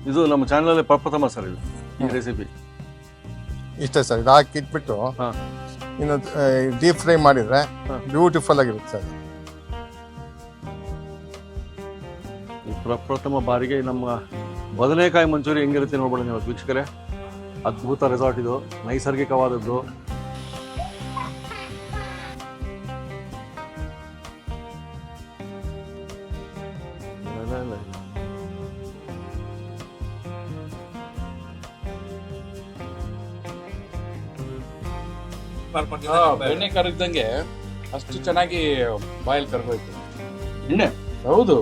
ಇದು ನಮ್ಮ ಚಾನಲಲ್ಲಿ ಪ್ರಪ್ರಥಮ ಸರ್ ಇದು ಈ ರೆಸಿಪಿ. ಇಷ್ಟೇ ಸರ್, ಇದು ಹಾಕಿ ಇಟ್ಬಿಟ್ಟು ಇನ್ನು ಡೀಪ್ ಫ್ರೈ ಮಾಡಿದರೆ ಬ್ಯೂಟಿಫುಲ್ ಆಗಿರುತ್ತೆ ಸರ್. ಪ್ರಪ್ರಥಮ ಬಾರಿಗೆ ನಮ್ಮ ಬದನೆಕಾಯಿ ಮಂಚೂರಿ ಹೆಂಗಿರುತ್ತೆ ನೋಡ್ಬೋಣ ನೀವು ವೀಕ್ಷಕರೇ. ಅದ್ಭುತ ರೆಸಾರ್ಟ್ ಇದು, ನೈಸರ್ಗಿಕವಾದದ್ದು. ಬೆಣ್ಣೆ ಕರಗ್ದಂಗೆ ಅಷ್ಟು ಚೆನ್ನಾಗಿ ಬಾಯಲ್ಲಿ ಕರ್ಗೋಯ್ತು. ಬೆಣ್ಣೆ? ಹೌದು,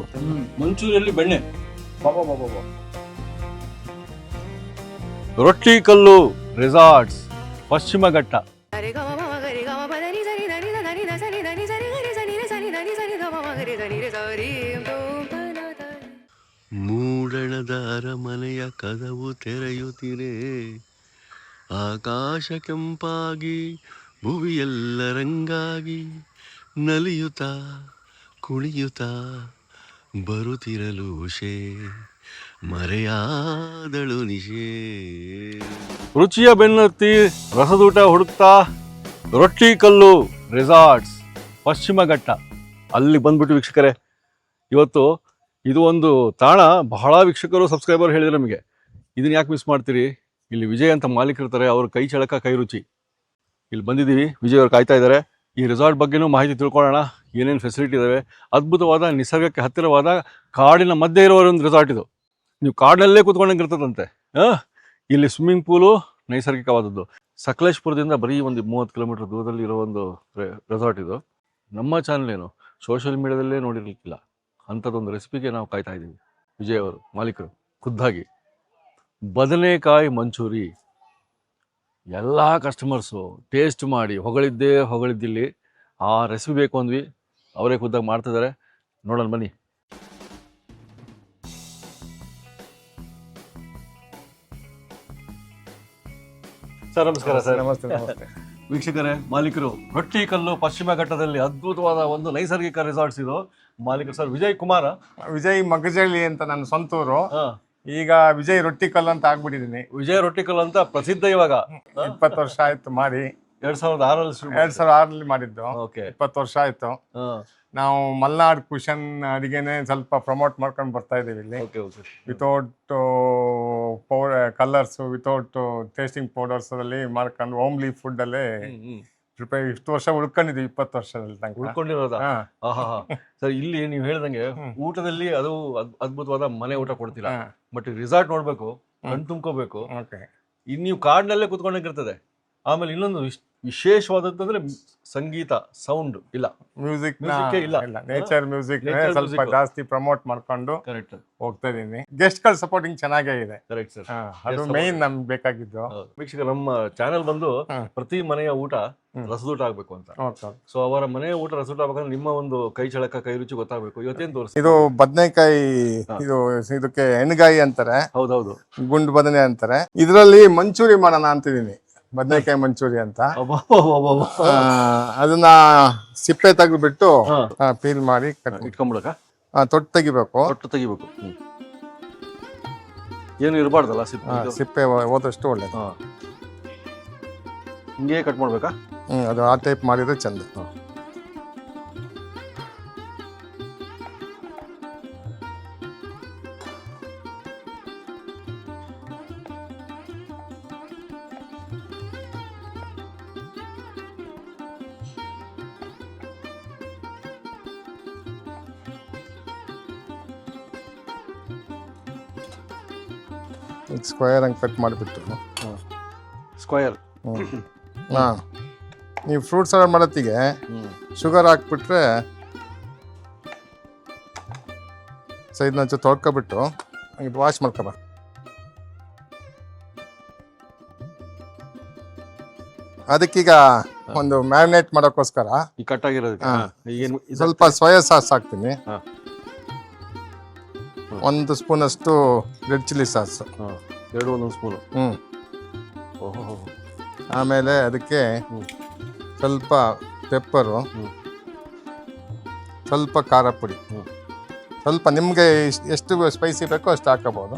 ಮಂಚೂರಿಯಲ್ಲಿ ಬೆಣ್ಣೆ. ರೊಟ್ಟಿ ಕಲ್ಲು ರೆಸಾರ್ಟ್ಸ್, ಪಶ್ಚಿಮ ಘಟ್ಟ. ಮೂಡಣದ ಅರಮನೆಯ ಕದವು ತೆರೆಯುತ್ತಿರೆ, ಆಕಾಶ ಕೆಂಪಾಗಿ ಭುವಿಯೆಲ್ಲ ರಂಗಾಗಿ, ನಲಿಯುತ್ತ ಕುಣಿಯುತ್ತ ಬರುತ್ತಿರಲು ಉಷೆ, ಮರೆಯಾದಳು ನಿಶೆ. ರುಚಿಯ ಬೆನ್ನತ್ತಿ ರಸದೂಟ ಹುಡುಕ್ತಾ ರೊಟ್ಟಿ ಕಲ್ಲು ರೆಸಾರ್ಟ್ಸ್, ಪಶ್ಚಿಮ ಘಟ್ಟ ಅಲ್ಲಿ ಬಂದ್ಬಿಟ್ಟು ವೀಕ್ಷಕರೇ. ಇವತ್ತು ಇದು ಒಂದು ತಾಣ, ಬಹಳ ವೀಕ್ಷಕರು ಸಬ್ಸ್ಕ್ರೈಬರ್ ಹೇಳಿದ್ರು ನಮಗೆ, ಇದನ್ನ ಯಾಕೆ ಮಿಸ್ ಮಾಡ್ತೀರಿ, ಇಲ್ಲಿ ವಿಜಯ್ ಅಂತ ಮಾಲೀಕರಿರ್ತಾರೆ, ಅವ್ರ ಕೈ ಚಳಕ ಕೈ ರುಚಿ. ಇಲ್ಲಿ ಬಂದಿದ್ದೀವಿ, ವಿಜಯ್ ಅವ್ರು ಕಾಯ್ತಾ ಇದ್ದಾರೆ. ಈ ರೆಸಾರ್ಟ್ ಬಗ್ಗೆನೂ ಮಾಹಿತಿ ತಿಳ್ಕೊಳ್ಳೋಣ, ಏನೇನು ಫೆಸಿಲಿಟಿ ಇದಾವೆ. ಅದ್ಭುತವಾದ ನಿಸರ್ಗಕ್ಕೆ ಹತ್ತಿರವಾದ ಕಾಡಿನ ಮಧ್ಯೆ ಇರೋ ಒಂದು ರೆಸಾರ್ಟ್ ಇದು. ನೀವು ಕಾಡಿನಲ್ಲೇ ಕೂತ್ಕೊಂಡಂಗೆ ಇರ್ತದಂತೆ. ಇಲ್ಲಿ ಸ್ವಿಮ್ಮಿಂಗ್ ಪೂಲು ನೈಸರ್ಗಿಕವಾದದ್ದು. ಸಕಲೇಶ್ಪುರದಿಂದ ಬರೀ ಒಂದು 30 ಕಿಲೋಮೀಟರ್ ದೂರದಲ್ಲಿ ಇರೋ ಒಂದು ರೆಸಾರ್ಟ್ ಇದು. ನಮ್ಮ ಚಾನಲ್ ಏನು ಸೋಷಿಯಲ್ ಮೀಡಿಯಾದಲ್ಲೇ ನೋಡಿರ್ಲಿಕ್ಕಿಲ್ಲ ಅಂಥದ್ದೊಂದು ರೆಸಿಪಿಗೆ ನಾವು ಕಾಯ್ತಾ ಇದ್ದೀವಿ. ವಿಜಯ್ ಅವರು ಮಾಲೀಕರು ಖುದ್ದಾಗಿ. ಬದನೆಕಾಯಿ ಮಂಚೂರಿ ಎಲ್ಲ ಕಸ್ಟಮರ್ಸು ಟೇಸ್ಟ್ ಮಾಡಿ ಹೊಗಳಿದ್ದಿಲ್ಲಿ. ಆ ರೆಸಿಪಿ ಬೇಕು ಅಂದ್ವಿ, ಅವರೇ ಖುದ್ದಾಗಿ ಮಾಡ್ತಿದ್ದಾರೆ. ನೋಡೋಣ ಬನ್ನಿ. ಸರ್ ನಮಸ್ಕಾರ. ಸರ್ ನಮಸ್ತೆ. ನಮಸ್ತೆ ವೀಕ್ಷಕರೇ, ಮಾಲೀಕರು ರೊಟ್ಟಿ ಕಲ್ಲು ಪಶ್ಚಿಮ ಘಟ್ಟದಲ್ಲಿ ಅದ್ಭುತವಾದ ಒಂದು ನೈಸರ್ಗಿಕ ರೆಸಾರ್ಟ್ಸ್ ಇದು. ಮಾಲೀಕರು ಸರ್ ವಿಜಯ್ ಕುಮಾರ್. ವಿಜಯ್ ಮಗಜಳ್ಳಿ ಅಂತ ನನ್ನ ಸ್ವಂತೂರು. ಈಗ ವಿಜಯ್ ರೊಟ್ಟಿ ಕಲ್ಲು ಅಂತ ಆಗ್ಬಿಟ್ಟಿದೀನಿ. ವಿಜಯ್ ರೊಟ್ಟಿ ಕಲ್ಲು ಅಂತ ಪ್ರಸಿದ್ಧ. ಇವಾಗ 20 ವರ್ಷ ಆಯ್ತು ಮಾಡಿ. 2006 ಮಾಡಿದ್ದು. ಓಕೆ, 20 ವರ್ಷ ಆಯ್ತು. ನಾವು ಮಲ್ನಾಡ್ ಕುಶನ್ ಅಡಿಗೆನೆ ಸ್ವಲ್ಪ ಪ್ರಮೋಟ್ ಮಾಡ್ಕೊಂಡು ಬರ್ತಾ ಇದೀವಿ ಇಲ್ಲಿ. Without colours, without tasting powders ಅಲ್ಲಿ ಮಾಡ್ಕೊಂಡು ಹೋಮ್ಲಿ ಫುಡ್ ಅಲ್ಲೇ ಇಷ್ಟು ವರ್ಷ ಉಳ್ಕೊಂಡಿದ್ದೀವಿ. 20 ವರ್ಷದಲ್ಲಿ ತನಕ ಉಳ್ಕೊಂಡಿರೋದಾ? ಸರ್ ಇಲ್ಲಿ ನೀವು ಹೇಳ್ದಂಗೆ ಊಟದಲ್ಲಿ ಅದು ಅದ್ಭುತವಾದ ಮನೆ ಊಟ ಕೊಡ್ತೀರಾ, ಬಟ್ ರಿಸಾರ್ಟ್ ನೋಡ್ಬೇಕು, ಕಣ್ ತುಂಬ್ಕೋಬೇಕು. ಇನ್ನು ನೀವು ಕಾಡಿನಲ್ಲೇ ಕುತ್ಕೊಂಡಂಗಿರ್ತದೆ. ಆಮೇಲೆ ಇನ್ನೊಂದು ವಿಶೇಷವಾದದ್ದು ಸಂಗೀತ, ಸೌಂಡ್ ಇಲ್ಲ, ಮ್ಯೂಸಿಕ್ ಇಲ್ಲ, ನೇಚರ್ ಮ್ಯೂಸಿಕ್ ಸ್ವಲ್ಪ ಜಾಸ್ತಿ ಪ್ರಮೋಟ್ ಮಾಡ್ಕೊಂಡು ಕರೆಕ್ಟ್ ಹೋಗ್ತಾ ಇದೀನಿ. ಗೆಸ್ಟ್ ಗಳ ಸಪೋರ್ಟಿಂಗ್ ಚೆನ್ನಾಗಿದೆ. ಕರೆಕ್ಟ್ ಸರ್, ಅದು ಮೇನ್ ನಮ್ಗೆ ಬೇಕಾಗಿದ್ದು. ವೀಕ್ಷಕ, ನಮ್ಮ ಚಾನೆಲ್ ಬಂದು ಪ್ರತಿ ಮನೆಯ ಊಟ ರಸದೂಟ ಆಗ್ಬೇಕು ಅಂತ. ಸೊ ಅವರ ಮನೆಯ ಊಟ ರಸದೂಟ ಆಗ್ಬೇಕಂದ್ರೆ ನಿಮ್ಮ ಒಂದು ಕೈ ಚಳಕ ಕೈ ರುಚಿ ಗೊತ್ತಾಗಬೇಕು. ಇವತ್ತೇನು ತೋರಿಸಿ? ಇದು ಬದನೆಕಾಯಿ, ಇದಕ್ಕೆ ಎಣ್ಗಾಯಿ ಅಂತಾರೆ. ಹೌದೌದು, ಗುಂಡು ಬದನೆ ಅಂತಾರೆ. ಇದರಲ್ಲಿ ಮಂಚೂರಿ ಮಾಡೋಣ ಅಂತಿದೀನಿ, ಬದನೆಕಾಯಿ ಮಂಚೂರಿ ಅಂತ. ಅದನ್ನ ಸಿಪ್ಪೆ ತೆಗೆದ್ಬಿಟ್ಟು ಪೀಲ್ ಮಾಡಿ ಇಟ್ಕೊಂಡ್ಬಿಡಕ, ತೊಟ್ಟು ತೆಗಿಬೇಕು. ಏನು ಇರಬಾರ್ದಲ್ಲ ಸಿಪ್ಪೆ ಹೋದಷ್ಟು ಒಳ್ಳೇದು. ಹಿಂಗೆ ಕಟ್ ಮಾಡ್ಬೇಕಾ? ಅದು ಆ ಟೈಪ್ ಮಾಡಿದ್ರೆ ಚಂದ. ಸ್ಕ್ವೇರ್ ಹಂಗೆ ಕಟ್ ಮಾಡಿಬಿಟ್ಟು ಸ್ಕ್ವೇರ್. ನೀವು ಫ್ರೂಟ್ ಸಲಾಡ್ ಮಾಡೋತ್ತಿಗೆ ಶುಗರ್ ಹಾಕ್ಬಿಟ್ರೆ ಸೈಡ್ನ ಒಂಚೂರು ತೊಳ್ಕೊಬಿಟ್ಟು ಹಂಗೆ ವಾಶ್ ಮಾಡ್ಕೊಬ. ಅದಕ್ಕೀಗ ಒಂದು ಮ್ಯಾರಿನೇಟ್ ಮಾಡೋಕ್ಕೋಸ್ಕರ ಈ ಕಟ್ ಆಗಿರೋದಕ್ಕೆ ಸ್ವಲ್ಪ ಸೋಯಾ ಸಾಸ್ ಹಾಕ್ತೀನಿ. 1 ಸ್ಪೂನ್ ಅಷ್ಟು ರೆಡ್ ಚಿಲ್ಲಿ ಸಾಸ್, 1 ಸ್ಪೂನು. ಆಮೇಲೆ ಅದಕ್ಕೆ ಸ್ವಲ್ಪ ಪೆಪ್ಪರು, ಸ್ವಲ್ಪ ಖಾರ ಪುಡಿ, ಸ್ವಲ್ಪ ನಿಮಗೆ ಎಷ್ಟು ಸ್ಪೈಸಿ ಬೇಕೋ ಅಷ್ಟು ಹಾಕೋಬೋದು.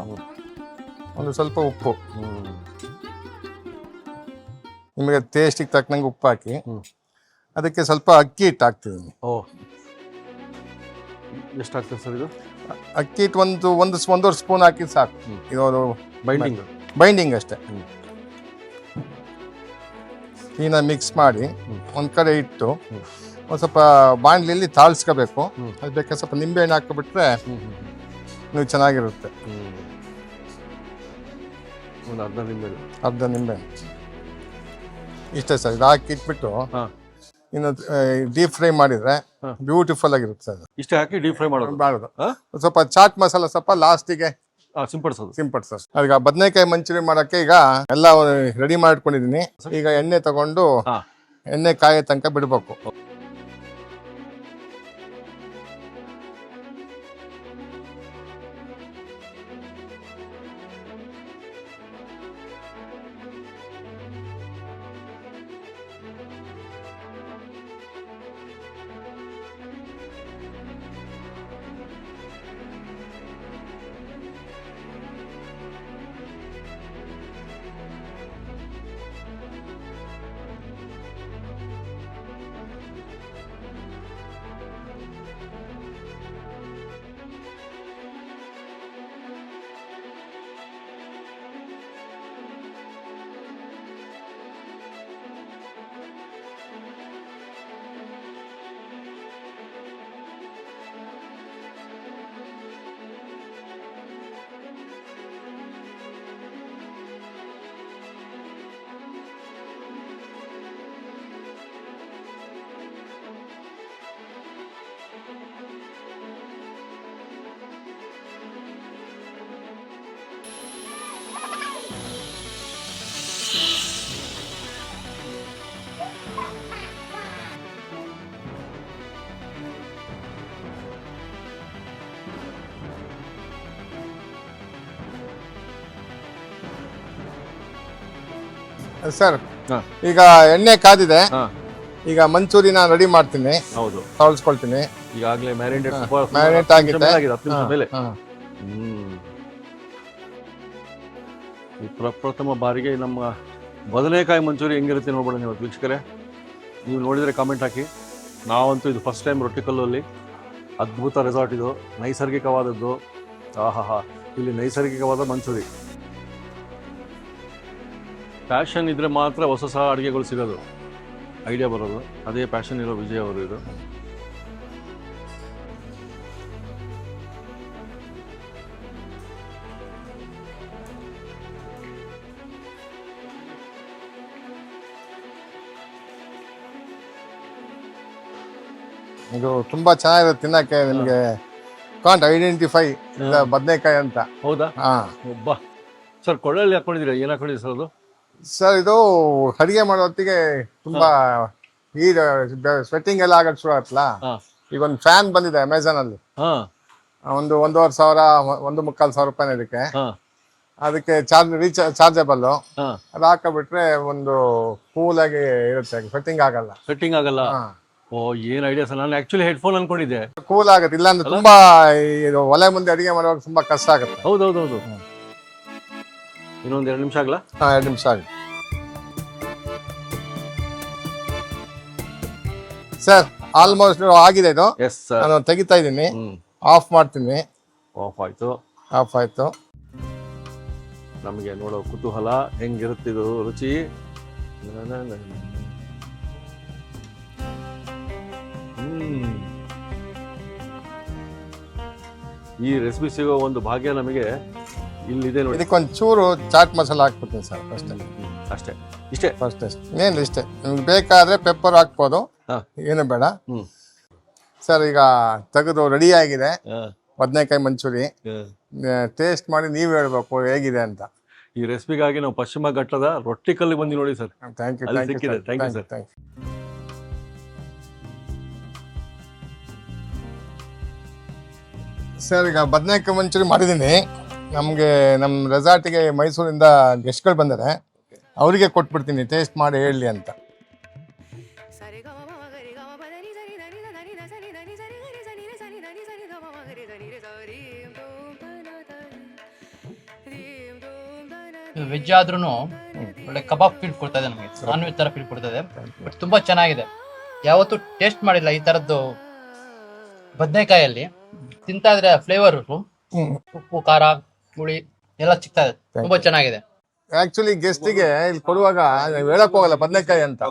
ಒಂದು ಸ್ವಲ್ಪ ಉಪ್ಪು, ನಿಮಗೆ ಟೇಸ್ಟಿಗೆ ತಕ್ಕನಂಗೆ ಉಪ್ಪು ಹಾಕಿ ಅದಕ್ಕೆ ಸ್ವಲ್ಪ ಅಕ್ಕಿ ಹಿಟ್ಟು ಹಾಕ್ತಿದ್ದೀನಿ. ಓ, ಎಷ್ಟಾಗ್ತದೆ ಸರ್ ಇದು? ಅಕ್ಕಿ ಹಿಟ್ಟು ಒಂದೂವರೆ ಸ್ಪೂನ್ ಹಾಕಿ ಸಾಕು. ಇದು ಬೈಂಡಿಂಗ್ ಅಷ್ಟೇ. ಈನ ಮಿಕ್ಸ್ ಮಾಡಿ ಒಂದು ಕಡೆ ಇಟ್ಟು ಒಂದು ಸ್ವಲ್ಪ ಬಾಣಲಿಯಲ್ಲಿ ತಾಳಿಸ್ಕೋಬೇಕು. ಅದು ಬೇಕಾದ್ರೆ ಸ್ವಲ್ಪ ನಿಂಬೆಹಣ್ಣು ಹಾಕಿಬಿಟ್ರೆ ನೀವು ಚೆನ್ನಾಗಿರುತ್ತೆ. ಒಂದು ಅರ್ಧ ನಿಂಬೆಹಣ್ಣು ಇಷ್ಟೇ ಸರ್. ಇದು ಹಾಕಿ ಇಟ್ಬಿಟ್ಟು ಇನ್ನು ಡೀಪ್ ಫ್ರೈ ಮಾಡಿದ್ರೆ ಬ್ಯೂಟಿಫುಲ್ ಆಗಿರುತ್ತೆ ಸರ್. ಇಷ್ಟೇ ಹಾಕಿ ಡೀಪ್ ಫ್ರೈ ಮಾಡೋದು. ಸ್ವಲ್ಪ ಚಾಟ್ ಮಸಾಲ ಸ್ವಲ್ಪ ಲಾಸ್ಟಿಗೆ ಸಿಂಪಡಿಸೋದು. ಅದೀಗ ಬದನೆಕಾಯಿ ಮಂಚೂರಿ ಮಾಡೋಕ್ಕೆ ಈಗ ಎಲ್ಲ ರೆಡಿ ಮಾಡ್ಕೊಂಡಿದ್ದೀನಿ. ಈಗ ಎಣ್ಣೆ ತಗೊಂಡು ಎಣ್ಣೆ ಕಾಯೋ ತನಕ ಬಿಡ್ಬೇಕು. ಸರ್ ಈಗ ಎಣ್ಣೆ ಕಾದಿದೆ. ಈಗ ಮಂಚೂರಿನ ರೆಡಿ ಮಾಡ್ತೀನಿ. ಹೌದು, ತಗೊಳ್ಸ್ಕೊಳ್ತೀನಿ. ಈಗಾಗಲೇ ಮ್ಯಾರಿನೇಟ್ ಆಗಿದೆ. ಪ್ರಪ್ರಥಮ ಬಾರಿಗೆ ನಮ್ಮ ಬದನೆಕಾಯಿ ಮಂಚೂರಿ ಹೆಂಗಿರುತ್ತೆ ನೋಡ್ಬೇಡ ನೀವು ವೀಕ್ಷಕರೇ. ನೀವು ನೋಡಿದರೆ ಕಾಮೆಂಟ್ ಹಾಕಿ. ನಾವಂತೂ ಇದು ಫಸ್ಟ್ ಟೈಮ್ ರೊಟ್ಟಿಕಲ್ಲಲ್ಲಿ. ಅದ್ಭುತ ರೆಸಾರ್ಟ್ ಇದು, ನೈಸರ್ಗಿಕವಾದದ್ದು. ಇಲ್ಲಿ ನೈಸರ್ಗಿಕವಾದ ಮಂಚೂರಿ. ಪ್ಯಾಷನ್ ಇದ್ರೆ ಮಾತ್ರ ಹೊಸ ಅಡುಗೆಗಳು ಸಿಗೋದು, ಐಡಿಯಾ ಬರೋದು. ಅದೇ ಪ್ಯಾಷನ್ ಇರೋ ವಿಜಯ್ ಅವರು ಇದು. ಇದು ತುಂಬಾ ಚೆನ್ನಾಗಿರುತ್ತೆ ತಿನ್ನಕ್ಕೆ. ನಿಮಗೆ ಕಾಂಟ್ ಐಡೆಂಟಿಫೈ ಬದನೆಕಾಯಿ ಅಂತ. ಹೌದಾ? ಒಬ್ಬ ಸರ್, ಕೊಳ್ಳಲ್ಲಿ ಹಾಕೊಂಡಿದ್ದೀರಾ? ಏನು ಹಾಕೊಂಡಿದ್ದೀರಿ ಸರ್ ಅದು? ಸರ್ ಇದು ಅಡಿಗೆ ಮಾಡೋ ಹೊತ್ತಿಗೆ ತುಂಬಾ ಈ ಸ್ವೆಟ್ಟಿಂಗ್ ಎಲ್ಲ ಆಗಕ್ಕೆ ಶುರು ಆಯ್ತಲ್ಲ. ಈಗ ಒಂದು ಫ್ಯಾನ್ ಬಂದಿದೆ ಅಮೆಝಾನ್ ಅಲ್ಲಿ. ಒಂದು 1,500 1,300,000 ರೂಪಾಯಿ ಇದಕ್ಕೆ. ಅದಕ್ಕೆ ಚಾರ್ಜಬಲ್. ಅದು ಹಾಕಬಿಟ್ರೆ ಒಂದು ಕೂಲ್ ಆಗಿ ಇರುತ್ತೆ, ಸ್ವೆಟ್ಟಿಂಗ್ ಆಗಲ್ಲ. ಓ, ಏನ್ ಐಡಿಯಾ ಸರ್. ನಾನು ಆಕ್ಚುಲಿ ಹೆಡ್ಫೋನ್ ಅನ್ಕೊಂಡಿದ್ದೆ. ಕೂಲ್ ಆಗುತ್ತೆ. ಇಲ್ಲಾಂದ್ರೆ ತುಂಬಾ ಇದು ಒಲೆ ಮುಂದೆ ಅಡಿಗೆ ಮಾಡುವಾಗ ತುಂಬಾ ಕಷ್ಟ ಆಗುತ್ತೆ. ಹೌದೌದೌದು. ಇನ್ನೊಂದು 2 ನಿಮಿಷ ಆಗಲ್ಲ? 2 ನಿಮಿಷ ಆಗಿ ಸರ್. ಆಲ್ಮೋಸ್ಟ್ ಆಗಿದೆ ಇದು. ನಾನು ತೆಗಿತಾ ಇದ್ದೀನಿ. ಆಫ್ ಮಾಡ್ತೀನಿ. ಆಫ್ ಆಯ್ತು. ನಮಗೆ ನೋಡೋ ಕುತೂಹಲ, ಹೆಂಗಿರುತ್ತಿದು ರುಚಿ. ಈ ರೆಸಿಪಿ ಸಿಗೋ ಒಂದು ಭಾಗ್ಯ ನಮಗೆ ಇಲ್ಲಿದೆ ನೋಡಿ. ಇದಕ್ಕೊಂದು ಚೂರು ಚಾಟ್ ಮಸಾಲ ಹಾಕ್ಬಿಡ್ತೀನಿ ಸರ್. ಅಷ್ಟೇ. ಇಷ್ಟೇ ಇನ್ನೇನು ಇಷ್ಟೇ. ನಿಮ್ಗೆ ಬೇಕಾದ್ರೆ ಪೆಪ್ಪರ್ ಹಾಕ್ಬೋದು, ಏನು ಬೇಡ ಸರ್. ಈಗ ತೆಗೆದು ರೆಡಿ ಆಗಿದೆ ಬದನೆಕಾಯಿ ಮಂಚೂರಿ. ಟೇಸ್ಟ್ ಮಾಡಿ ನೀವು ಹೇಳ್ಬೇಕು ಹೇಗಿದೆ ಅಂತ. ಈ ರೆಸಿಪಿಗಾಗಿ ನಾವು ಪಶ್ಚಿಮ ಘಟ್ಟದ ರೊಟ್ಟಿಕಲ್ಲಿಗೆ ಬಂದು ನೋಡಿ sir. Thank you sir. Sir ಈಗ ಬದನೆಕಾಯಿ ಮಂಚೂರಿ ಮಾಡಿದ್ದೀನಿ. ನಮ್ಮ ರೆಸಾರ್ಟಿಗೆ ಮೈಸೂರಿಂದ ಗೆಸ್ಟ್ಗಳು ಬಂದರೆ ಅವರಿಗೆ ಕೊಟ್ಬಿಡ್ತೀನಿ ಟೇಸ್ಟ್ ಮಾಡಿ ಹೇಳಲಿ ಅಂತ. ವೆಜ್ ಆದ್ರೂ ಒಳ್ಳೆ ಕಬಾಬ್ ಫೀಲ್ ಕೊಡ್ತಾ ಇದೆ ನಮಗೆ, ನಾನ್ ವೆಜ್ ತರ ಫೀಲ್ ಕೊಡ್ತಾ ಇದೆ. ಬಟ್ ತುಂಬಾ ಚೆನ್ನಾಗಿದೆ. ಯಾವತ್ತೂ ಟೇಸ್ಟ್ ಮಾಡಿಲ್ಲ ಈ ತರದ್ದು ಬದನೆಕಾಯಲ್ಲಿ. ತಿಂತಾ ಇದ್ರೆ ಫ್ಲೇವರ್ ಉಪ್ಪು ಖಾರ ಹುಳಿ ಎಲ್ಲ ಸಿಗ್ತಾ ಇದೆ, ತುಂಬಾ ಚೆನ್ನಾಗಿದೆ. ಆಕ್ಚುಲಿ ಗೆಸ್ಟಿಗೆ ಇಲ್ಲಿ ಕೊಡುವಾಗ ನಾವ್ ಹೇಳಕ್ ಹೋಗಲ್ಲ ಬದನೆಕಾಯಿ ಅಂತ,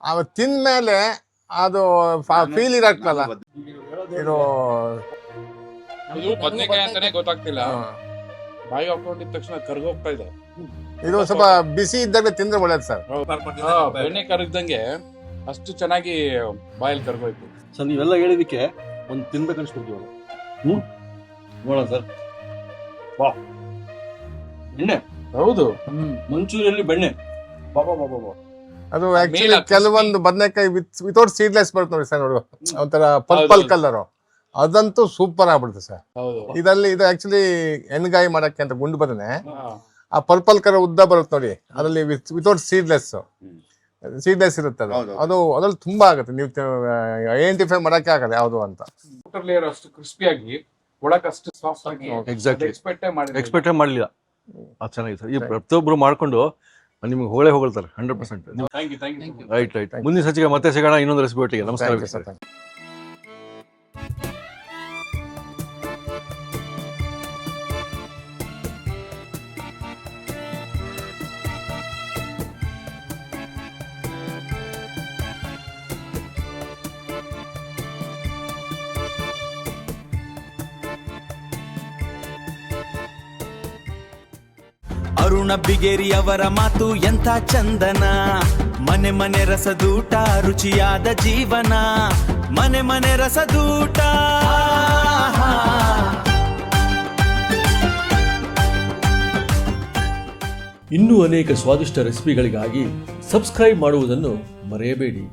ಅವ ತಿಂದ್ಮೇಲೆ ಅದು ಫೀಲ್ ಇರಕ್ಕಲ್ಲ. ಇದು ಬದನೆಕಾಯಿ ಅಂತಾನೆ ಗೊತ್ತಾಗ್ತಿಲ್ಲ, ಬಾಯಿ ಹಾಕೊಂಡಿದ ತಕ್ಷಣ ಕರ್ಗೋಗ್ತಾ ಇದೆ. ಇದು ಸ್ವಲ್ಪ ಬಿಸಿ ಇದ್ದಾಗ ತಿಂದ್ರೆ ಒಳ್ಳೇದು ಸರ್. ಬೆಣ್ಣೆ ಕರಗ್ದಂಗೆ ಅಷ್ಟು ಚೆನ್ನಾಗಿ ಬಾಯಲ್ಲಿ ಕರ್ಗೋಯ್ತು. ಸರ್ ನೀವೆಲ್ಲ ಹೇಳಿದಕ್ಕೆ ಒಂದು ತಿನ್ಬೇಕು ಅನ್ಸ್ಬಿಡ್ತೀವಿ. ನೋಡೋಣ ಸರ್. ವಾ, ಬೆಣ್ಣೆ. ಹೌದು, ಮಂಚೂರಿಯಲ್ಲಿ ಬೆಣ್ಣೆ. ಅದು ಆಕ್ಚುಲಿ ಕೆಲವೊಂದು ಬದನೆಕಾಯಿ ವಿತೌಟ್ ಸೀಡ್ಲೆಸ್ ಬರುತ್ತೆ ನೋಡಿ ಸರ್, ನೋಡು ಒಂಥರ ಪರ್ಪಲ್ ಕಲರ್, ಅದಂತೂ ಸೂಪರ್ ಆಗ್ಬಿಡುತ್ತೆ ಸರ್. ಇದರಲ್ಲಿ ಇದು ಆಕ್ಚುಲಿ ಎಣ್ಗಾಯಿ ಮಾಡಕ್ಕೆ ಅಂತ ಗುಂಡು ಬದನೆ, ಆ ಪರ್ಪಲ್ ಕಲರ್ ಉದ್ದ ಬರುತ್ತೆ ನೋಡಿ, ಅದರಲ್ಲಿ ವಿತೌಟ್ ಸೀಡ್ಲೆಸ್ ಇರುತ್ತೆ ಅದು ಅದ್ರಲ್ಲಿ ತುಂಬಾ ಆಗುತ್ತೆ. ನೀವು ಐಡೆಂಟಿಫೈ ಮಾಡಕ್ಕೆ ಆಗಲ್ಲ ಯಾವುದು ಅಂತ. ಔಟರ್ ಲೇಯರ್ ಅಷ್ಟು ಕ್ರಿಸ್ಪಿಯಾಗಿ, ಒಳಗೆ ಅಷ್ಟು ಸಾಫ್ಟ್ ಆಗಿ ಎಕ್ಸಾಕ್ಟ್ಲಿ ಎಕ್ಸ್ಪೆಕ್ಟೇ ಮಾಡಲಿಲ್ಲ. ಅದು ಚೆನ್ನಾಗಿದೆ ಸರ್. ಈ ಪ್ರತಿಯೊಬ್ರು ಮಾಡ್ಕೊಂಡು ನಿಮ್ಗೆ ಹೊಗಳ್ತಾರೆ 100%. ರೈಟ್. ಮುಂದಿನ ಸಂಚಿಕೆ ಮತ್ತೆ ಸಿಗೋಣ ಇನ್ನೊಂದು ರೆಸಿಪಿ ಒಟ್ಟಿಗೆ. ನಮಸ್ಕಾರ ಸರ್. ಅರುಣ ಬಿಗೇರಿ ಅವರ ಮಾತು ಎಂಥ ಚಂದನ. ಮನೆ ಮನೆ ರಸದೂಟ, ರುಚಿಯಾದ ಜೀವನ. ಮನೆ ಮನೆ ರಸದೂಟ. ಇನ್ನೂ ಅನೇಕ ಸ್ವಾದಿಷ್ಟ ರೆಸಿಪಿಗಳಿಗಾಗಿ ಸಬ್ಸ್ಕ್ರೈಬ್ ಮಾಡುವುದನ್ನು ಮರೆಯಬೇಡಿ.